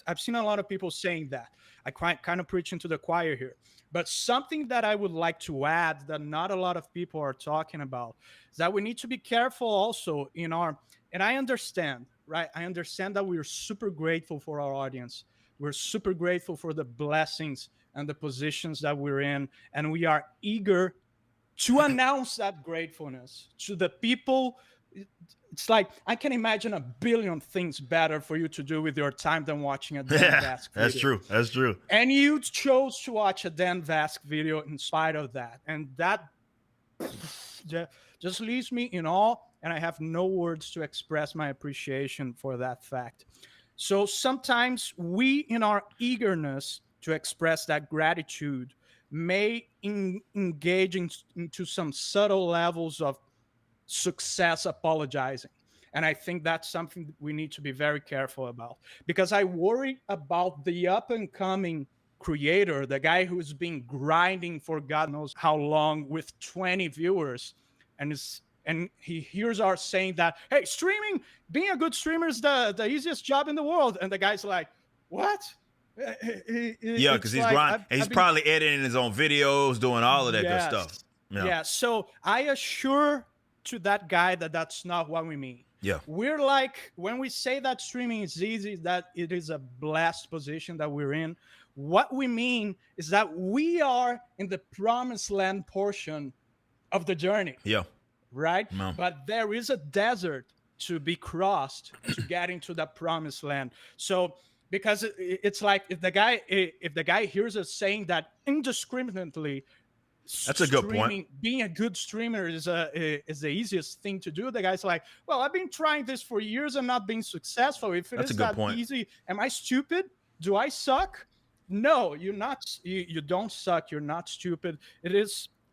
I've seen a lot of people saying that. I kind of preaching to the choir here. But something that I would like to add that not a lot of people are talking about is that we need to be careful also in our, and I understand, right? I understand that we're super grateful for our audience. We're super grateful for the blessings and the positions that we're in. And we are eager to announce that gratefulness to the people. It's like I can imagine a billion things better for you to do with your time than watching a Dan Yeah, Vasc that's video. true. That's true. And you chose to watch a Dan Vasc video in spite of that. And that just leaves me in awe. And I have no words to express my appreciation for that fact. So sometimes we, in our eagerness to express that gratitude, may engage into some subtle levels of success apologizing. And I think that's something that we need to be very careful about, because I worry about the up and coming creator, the guy who's been grinding for God knows how long with 20 viewers, and he hears our saying that, hey, streaming, being a good streamer is the easiest job in the world. And the guy's like, what? Yeah, because he's grinding. And he's probably editing his own videos, doing all of that good stuff. Yeah. So I assure to that guy that that's not what we mean. Yeah. We're like, when we say that streaming is easy, that it is a blessed position that we're in. What we mean is that we are in the promised land portion of the journey. Yeah. Right? No. But there is a desert to be crossed to get into that promised land. So because it's like if the guy hears us saying that indiscriminately, that's a good point. Being a good streamer is the easiest thing to do. The guy's like, well, I've been trying this for years and not being successful. If it is that easy, am I stupid? Do I suck? No, you're not. You don't suck. You're not stupid.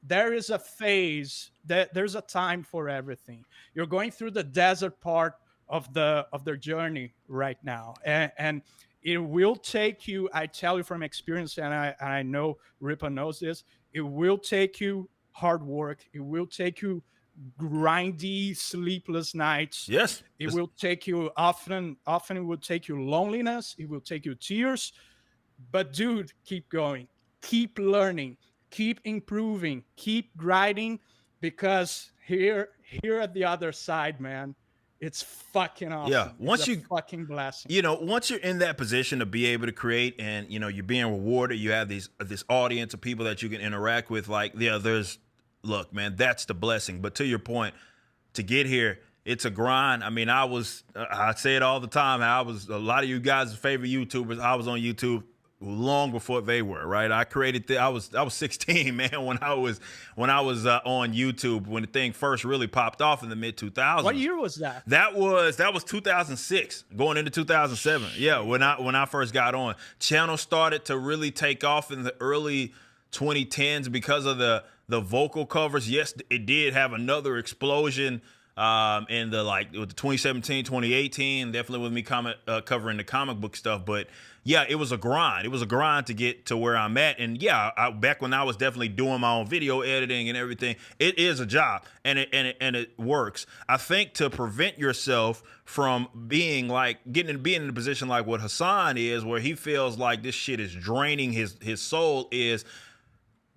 There is a phase, there's a time for everything. You're going through the desert part of their journey right now. And it will take you, I tell you from experience, and I know Ripa knows this, it will take you hard work. It will take you grindy, sleepless nights. Yes. It will take you often it will take you loneliness. It will take you tears. But dude, keep going. Keep learning. Keep improving. Keep grinding, because here at the other side, man, it's fucking awesome. Yeah, once you fucking blessing. Once you're in that position to be able to create, and you're being rewarded, you have this audience of people that you can interact with. Like, yeah, look, man, that's the blessing. But to your point, to get here, it's a grind. I mean, I say it all the time. A lot of you guys' favorite YouTubers. I was on YouTube long before they were, right? I created I was 16, man, when I was on YouTube, when the thing first really popped off in the mid 2000s. What year was that? That was 2006, going into 2007. Yeah, when I first got on. Channel started to really take off in the early 2010s because of the vocal covers. Yes, it did have another explosion in with the 2017, 2018, definitely with me covering the comic book stuff. But yeah, it was a grind. It was a grind to get to where I'm at. And yeah, back when I was definitely doing my own video editing and everything, it is a job, and it works. I think to prevent yourself from being in a position like what Hasan is, where he feels like this shit is draining his soul, is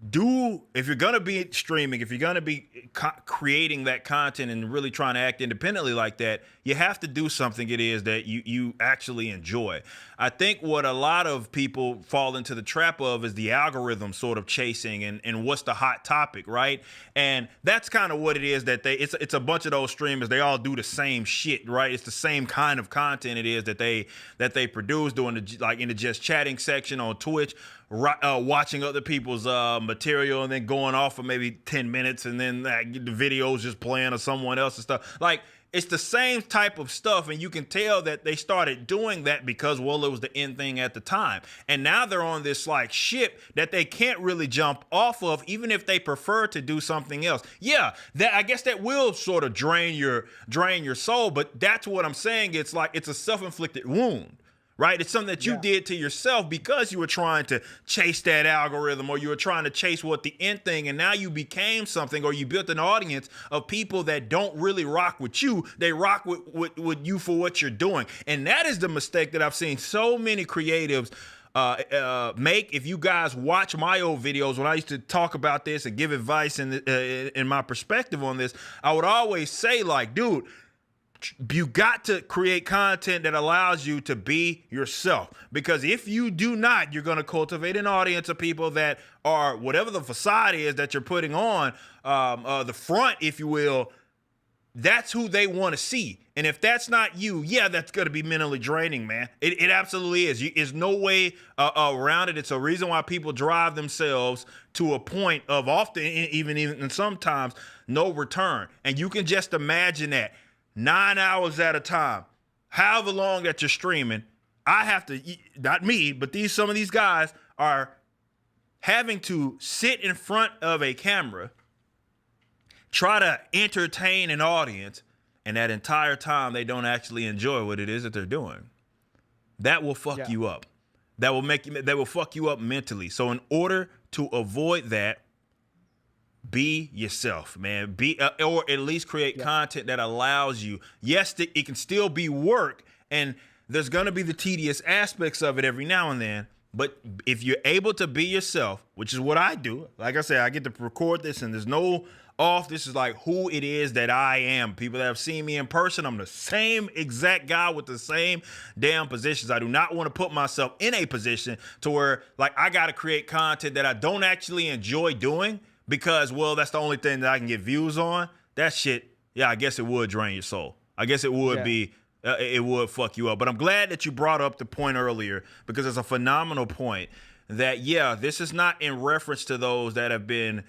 if you're going to be streaming, if you're going to be creating that content and really trying to act independently like that, you have to do something it is that you actually enjoy. I think what a lot of people fall into the trap of is the algorithm sort of chasing and what's the hot topic, right? And that's kind of what it is, that it's a bunch of those streamers, they all do the same shit, right? It's the same kind of content it is that they produce, doing in the just chatting section on Twitch, watching other people's material and then going off for maybe 10 minutes and then the videos just playing or someone else's stuff. Like, it's the same type of stuff, and you can tell that they started doing that because, well, it was the end thing at the time. And now they're on this ship that they can't really jump off of, even if they prefer to do something else. Yeah, I guess that will sort of drain your soul, but that's what I'm saying. It's like it's a self-inflicted wound, right? It's something that you Yeah. did to yourself because you were trying to chase that algorithm, or you were trying to chase what the end thing, and now you became something, or you built an audience of people that don't really rock with you. They rock with you for what you're doing. And that is the mistake that I've seen so many creatives make. If you guys watch my old videos when I used to talk about this and give advice in my perspective on this, I would always say, like, dude, you got to create content that allows you to be yourself, because if you do not, you're going to cultivate an audience of people that are whatever the facade is that you're putting on, the front, if you will. That's who they want to see. And if that's not you, yeah, that's going to be mentally draining, man. It absolutely is. There's no way around it. It's a reason why people drive themselves to a point of often, even sometimes, no return. And you can just imagine that 9 hours at a time, however long that you're streaming, I have to, not me, but some of these guys are having to sit in front of a camera, try to entertain an audience, and that entire time they don't actually enjoy what it is that they're doing. That will fuck you up. That will fuck you up mentally. So in order to avoid that, be yourself, man. Or at least create content that allows you. Yes, it can still be work, and there's gonna be the tedious aspects of it every now and then. But if you're able to be yourself, which is what I do, like I said, I get to record this, and there's no off. This is like who it is that I am. People that have seen me in person, I'm the same exact guy with the same damn positions. I do not want to put myself in a position to where, like, I got to create content that I don't actually enjoy doing because, well, that's the only thing that I can get views on. That shit, yeah, I guess it would drain your soul. I guess it would be, it would fuck you up. But I'm glad that you brought up the point earlier, because it's a phenomenal point that, yeah, this is not in reference to those that have been,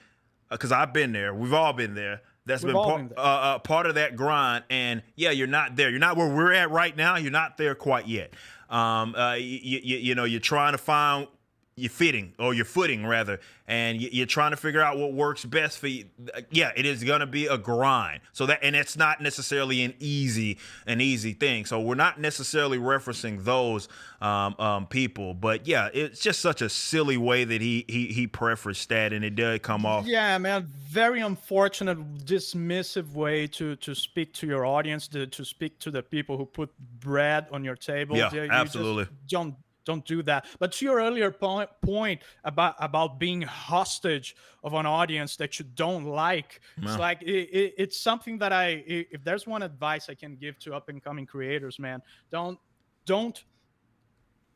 because I've been there. We've all been there. That's been part of that grind. And yeah, you're not there. You're not where we're at right now. You're not there quite yet. You know, you're trying to find your footing rather, and you're trying to figure out what works best for you. Yeah, it is going to be a grind. And it's not necessarily an easy thing. So we're not necessarily referencing those people, but yeah, it's just such a silly way that he prefaced that, and it did come off. Yeah, man, very unfortunate, dismissive way to speak to your audience, to speak to the people who put bread on your table. Yeah, absolutely. Don't do that. But to your earlier point about being hostage of an audience that you don't like, it's like it's something that if there's one advice I can give to up and coming creators, man, don't.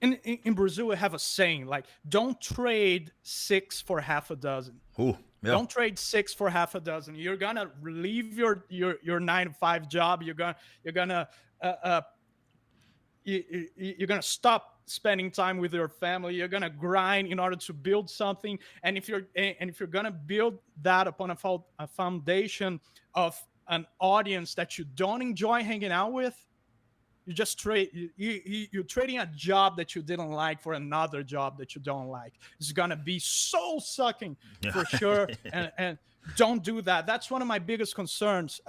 In Brazil, we have a saying like, "Don't trade 6 for half a dozen." Ooh, yeah. Don't trade 6 for half a dozen. You're gonna leave your 9-to-5 job. You're gonna stop spending time with your family. You're gonna grind in order to build something. And if you're gonna build that upon a foundation of an audience that you don't enjoy hanging out with, you just you're trading a job that you didn't like for another job that you don't like. It's gonna be soul sucking for sure. And don't do that. That's one of my biggest concerns.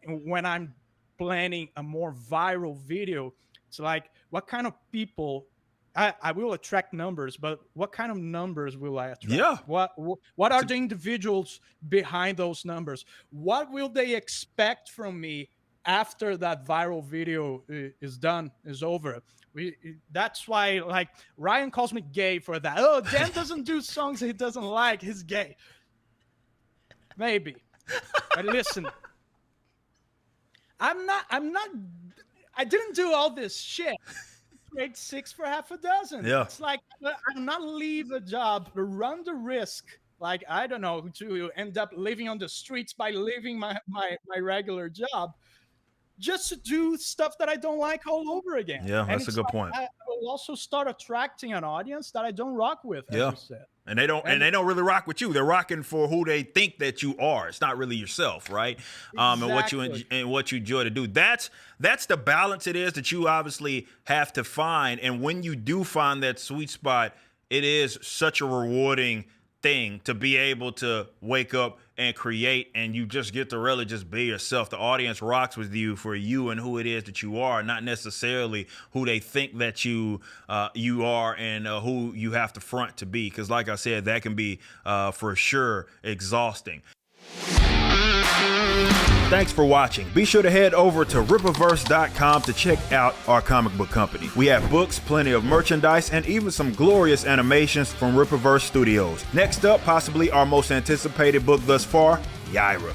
When I'm planning a more viral video, it's like, what kind of people I will attract numbers, but what kind of numbers will I attract? Yeah. What are the individuals behind those numbers? What will they expect from me after that viral video is over? That's why, like, Ryan calls me gay for that. Oh, Dan doesn't do songs he doesn't like. He's gay. Maybe. But listen, I didn't do all this shit. Trade 6 for half a dozen. Yeah. It's like, I'm not leave a job, run the risk, like, I don't know, to end up living on the streets by leaving my regular job, just to do stuff that I don't like all over again. Yeah, that's a good point. I will also start attracting an audience that I don't rock with, as you said. And they don't really rock with you. They're rocking for who they think that you are. It's not really yourself, right? Exactly. And what you enjoy to do. That's the balance it is that you obviously have to find. And when you do find that sweet spot, it is such a rewarding thing to be able to wake up and create, and you just get to really just be yourself. The audience rocks with you for you and who it is that you are, not necessarily who they think that you are and who you have to front to be. Because like I said, that can be for sure exhausting. Thanks for watching. Be sure to head over to rippaverse.com to check out our comic book company. We have books, plenty of merchandise, and even some glorious animations from Rippaverse Studios. Next up, possibly our most anticipated book thus far, Yaira.